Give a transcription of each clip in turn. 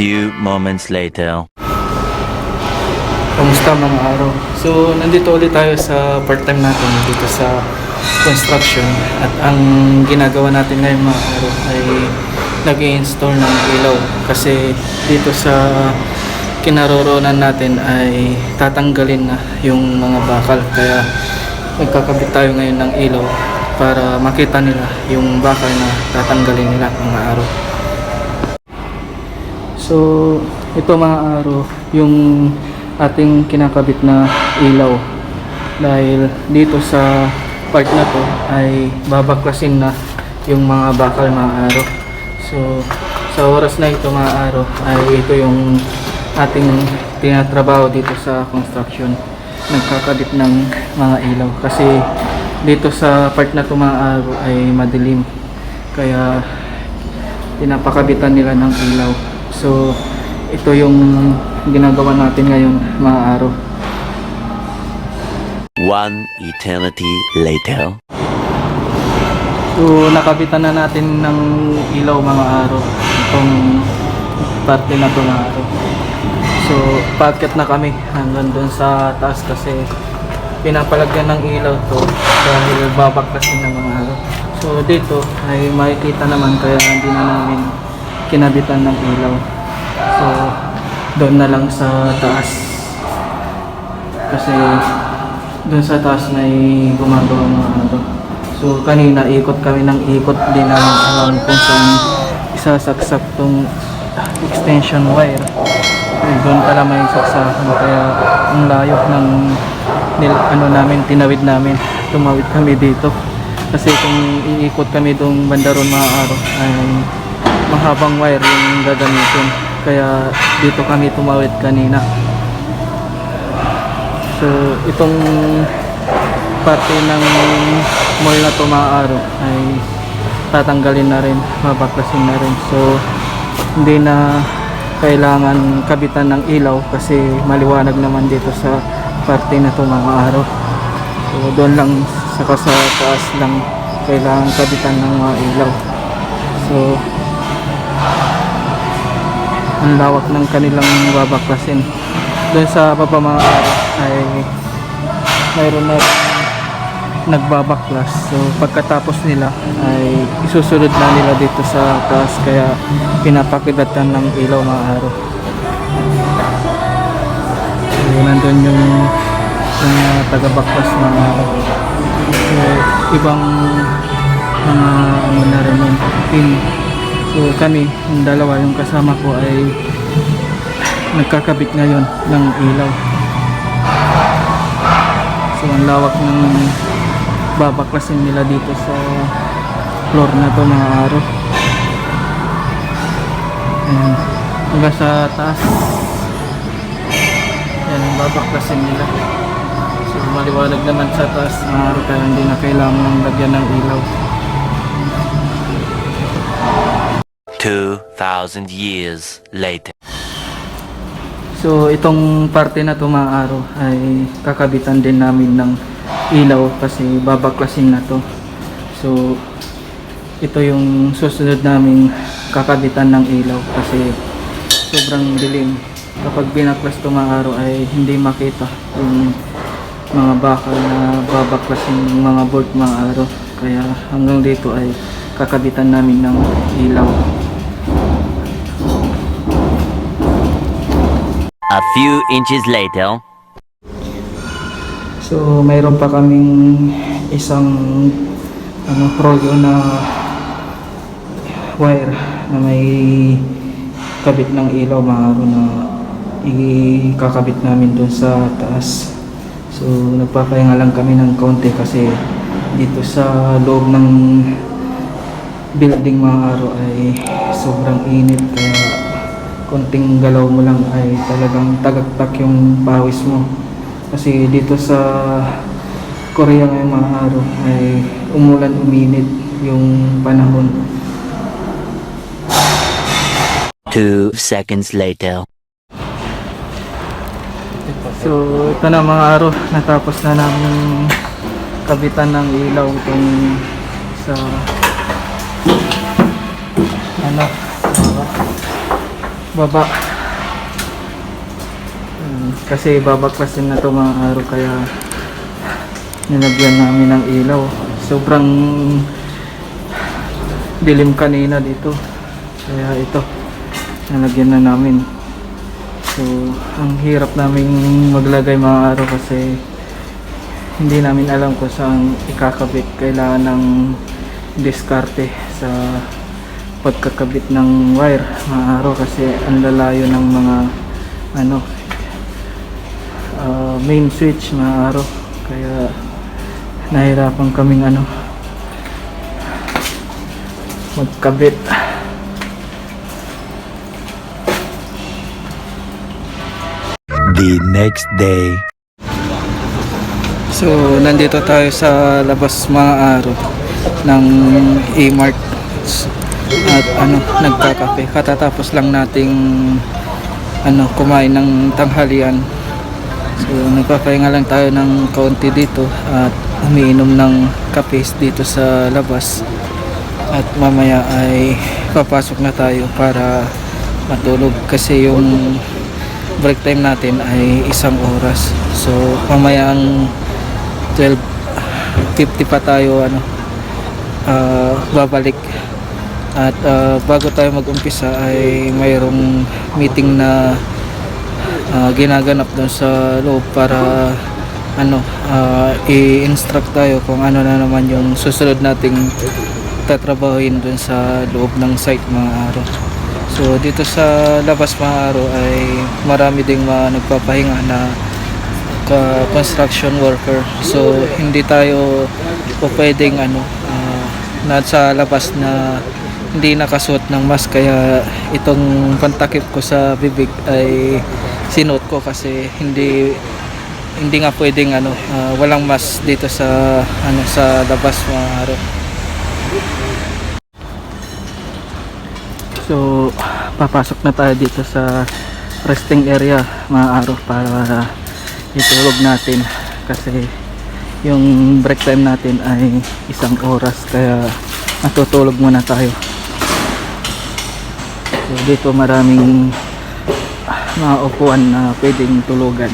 few moments later. Kamusta mga araw? So, nandito ulit tayo sa part-time natin dito sa construction. At ang ginagawa natin ngayon mga araw ay nag-i-install ng ilaw. Kasi dito sa kinaroroonan natin ay tatanggalin na yung mga bakal. Kaya nagkakabit tayo ngayon ng ilaw para makita nila yung bakal na tatanggalin nila mga araw. So, ito mga araw, yung ating kinakabit na ilaw. Dahil dito sa part na to ay babaklasin na yung mga bakal mga araw. So, sa oras na ito mga araw ay ito yung ating tinatrabaho dito sa construction. Nagkakabit ng mga ilaw. Kasi dito sa part na to mga araw ay madilim. Kaya pinapakabitan nila ng ilaw. So, ito yung ginagawa natin ngayon mga araw. One eternity later. So, nakabitan na natin ng ilaw mga araw. Itong parte na to mga araw. So, paakyat na kami hanggang doon sa taas kasi pinapalagyan ng ilaw to dahil babaklasin ng mga araw. So, dito ay makikita naman kaya hindi na namin kinabitan ng ilaw. So, doon na lang sa taas. Kasi doon sa taas na gumagawa mga ano. So, kanina ikot kami ng ikot, di namin alam kung saan isasaksak tong extension wire. Doon pala may saksakan kaya ang layo ng namin, tinawid namin. Tumawid kami dito. Kasi kung iikot kami doong bandaron mga araw ay mahabang wire yung gagamitin. Kaya dito kami tumawid kanina. So, itong parte ng mall na to mga araw ay tatanggalin na rin, babaklasin na rin. So, hindi na kailangan kabitan ng ilaw kasi maliwanag naman dito sa parte na to mga araw. So, doon lang sa taas lang kailangan kabitan ng mga ilaw. So, ang lawak ng kanilang babaklasin. Doon sa baba mga araw ay mayroon na nagbabaklas. So pagkatapos nila ay isusunod na nila dito sa taas kaya pinapakidatan ng ilaw mga araw. So nandun yung taga-baklas mga araw. So ibang mga na rin yung team. So kami, yung dalawa, yung kasama ko ay nagkakabit ngayon ng ilaw. So ang lawak ng babaklasin nila dito sa floor na to mga araw. Ayan, hanggang sa taas. Ayan ang babaklasin nila. So maliwanag naman sa taas mga araw kaya hindi na kailangan lagyan ng ilaw. 2,000 years later. So itong parte na to mga araw ay kakabitan din namin ng ilaw kasi babaklasin na to. So ito yung susunod naming kakabitan ng ilaw kasi sobrang dilim. Kapag binaklas to mga araw ay hindi makita yung mga bakal na babaklasin yung mga bolt mga araw. Kaya hanggang dito ay kakabitan namin ng ilaw. A few inches later. So mayroon pa kaming isang rolyo na wire na may kabit ng ilaw mga araw na ikakabit namin dun sa taas. So nagpapahinga lang kami ng kaunti kasi dito sa loob ng building mga araw ay sobrang init kaya konting galaw mo lang ay talagang tagaktak yung pawis mo. Kasi dito sa Korea ngayong mga araw ay umulan, uminit yung panahon. 2 seconds later. So ito na mga araw, natapos na namin kabitan ng ilaw itong sa baba. Kasi babaklasin na to mga araw, kaya nilagyan namin ng ilaw. Sobrang dilim kanina dito, kaya ito nilagyan na namin. So ang hirap namin maglagay mga araw kasi hindi namin alam kung saan ikakabit. Kailangan ng diskarte sa pagkakabit ng wire mga araw, kasi ang lalayo ng mga main switch mga araw, kaya nahirapan kaming magkabit. The next day. So nandito tayo sa labas mga araw ng A-Mart at nagkakape. Katatapos lang nating kumain ng tanghalian. So nagpapahinga lang tayo ng kaunti dito at umiinom ng kape dito sa labas. At mamaya ay papasok na tayo para matulog kasi yung break time natin ay 1 oras. So mamaya ang 12:50 pa tayo babalik. At bago tayo mag-umpisa ay mayroong meeting na ginaganap doon sa loob para i-instruct tayo kung ano na naman yung susunod nating tatrabahuin doon sa loob ng site mga araw. So dito sa labas mga araw ay marami ding mga nagpapahinga na construction worker. So hindi tayo pwedeng nasa labas na hindi nakasuot ng mask, kaya itong pantakip ko sa bibig ay sinuot ko kasi hindi nga pwedeng walang mask dito sa sa labas mga araw. So papasok na tayo dito sa resting area mga araw para itulog natin kasi yung break time natin ay 1 oras, kaya matutulog muna tayo. So dito maraming mga upuan na pwedeng tulugan.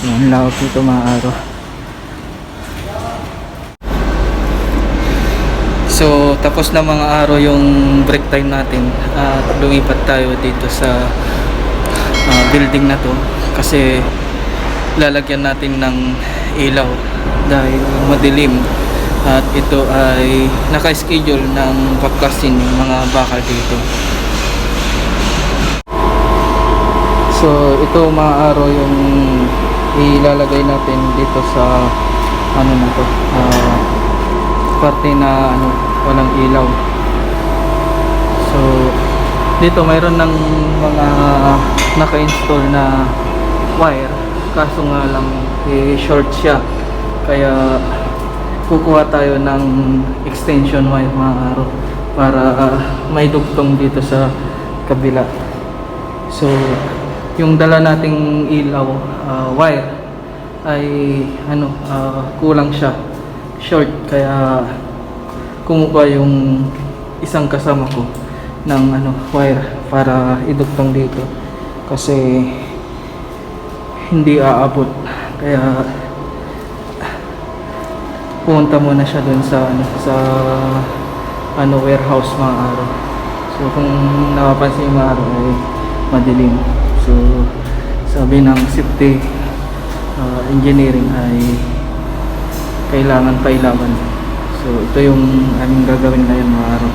Yan, lawak dito mga araw. So tapos na mga araw yung break time natin at lumipat tayo dito sa building na to kasi lalagyan natin ng ilaw dahil madilim at ito ay naka-schedule ng baklasin yung mga bakal dito. So ito mga araw yung ilalagay natin dito sa na to, parte na walang ilaw. So dito mayroon ng mga naka-install na wire, kaso nga lang short siya, kaya kukuha tayo ng extension wire mga araw para may dugtong dito sa kabila. So yung dala nating ilaw wire ay kulang siya, short, kaya kumuha yung isang kasama ko ng wire para idugtong dito kasi hindi aabot, kaya pumunta muna siya dun sa warehouse mga araw. So kung napapansin mga araw ay madilim, so sabi ng safety engineering ay kailangan pailawan. So ito yung aming gagawin ngayon mga araw.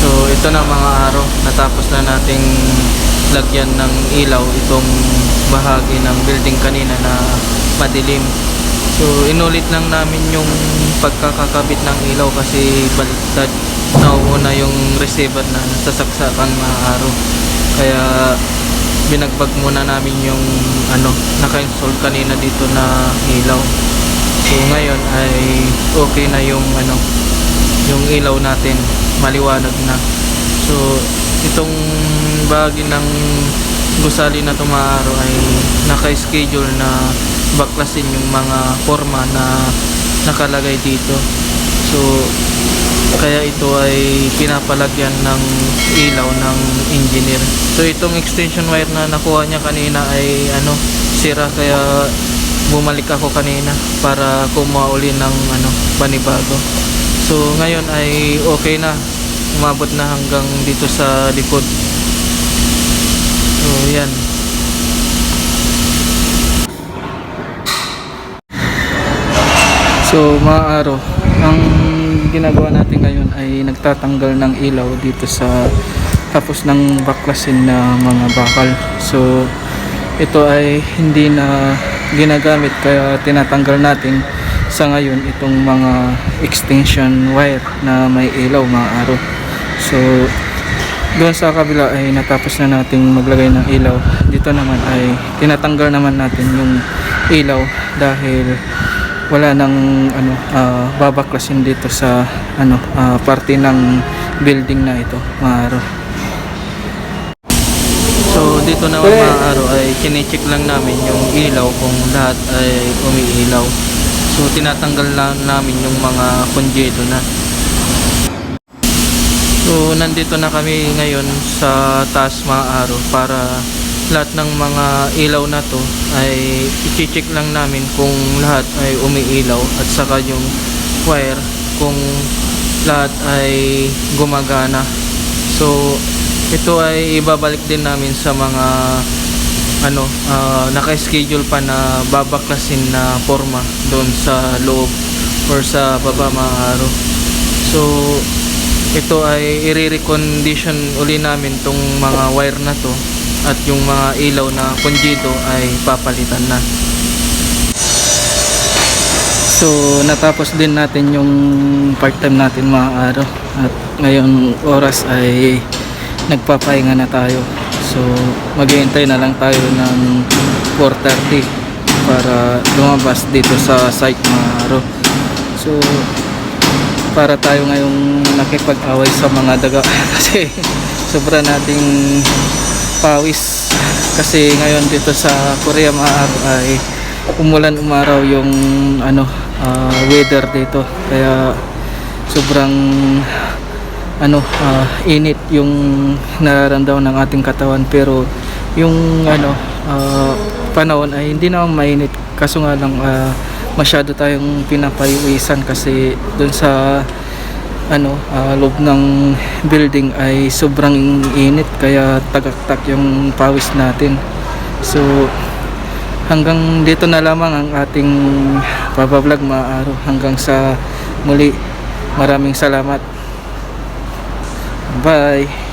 So ito na mga araw, natapos na nating lagyan ng ilaw itong bahagi ng building kanina na madilim. So inulit lang namin yung pagkakakabit ng ilaw kasi baliktad, nauuna yung receiver na nasasaksakan mga araw, kaya binagbag muna namin yung naka-install kanina dito na ilaw. So ngayon ay okay na yung yung ilaw natin, maliwanag na. So itong bahagi ng gusali na tumaro ay naka-schedule na baklasin yung mga forma na nakalagay dito. So Kaya ito ay pinapalagyan ng ilaw ng engineer. So itong extension wire na nakuha niya kanina ay sira, kaya bumalik ako kanina para kumuha uli ng panibago. So ngayon ay okay na, umabot na hanggang dito sa likod. So yan. So mga araw, ang ginagawa natin ngayon ay nagtatanggal ng ilaw dito sa tapos ng baklasin na mga bakal. So ito ay hindi na ginagamit, kaya tinatanggal natin sa ngayon itong mga extension wire na may ilaw, mga araw. So doon sa kabila ay natapos na nating maglagay ng ilaw. Dito naman ay tinatanggal naman natin yung ilaw dahil wala nang babaklasin dito sa parte ng building na ito, mga araw. So dito naman, mga araw, ay kine-check lang namin yung ilaw kung lahat ay umiilaw. So tinatanggal lang namin yung mga konjeto na. So nandito na kami ngayon sa taas, mga araw, para lahat ng mga ilaw na to ay i-check lang namin kung lahat ay umiilaw, at saka yung wire kung lahat ay gumagana. So ito ay ibabalik din namin sa mga naka-schedule pa na babaklasin na forma doon sa loob or sa baba, mga araw. So ito ay i-recondition uli namin tong mga wire na to, at yung mga ilaw na konjido ay papalitan na. So natapos din natin yung part-time natin, mga araw, at ngayon oras ay nagpapahinga na tayo. So maghihintay na lang tayo ng 4:30 para lumabas dito sa site, mga araw. So para tayo ngayong nakipag-away sa mga daga kasi sobra nating pawis, kasi ngayon dito sa Korea, mga araw, ay umulan umaraw yung weather dito, kaya sobrang init yung nararamdaman ng ating katawan. Pero yung panahon ay hindi naman mainit, kaso nga lang masyado tayong pinapayuwisan kasi dun sa loob ng building ay sobrang init, kaya tagaktak yung pawis natin. So hanggang dito na lamang ang ating pabablog, mga araw. Hanggang sa muli, maraming salamat. Bye.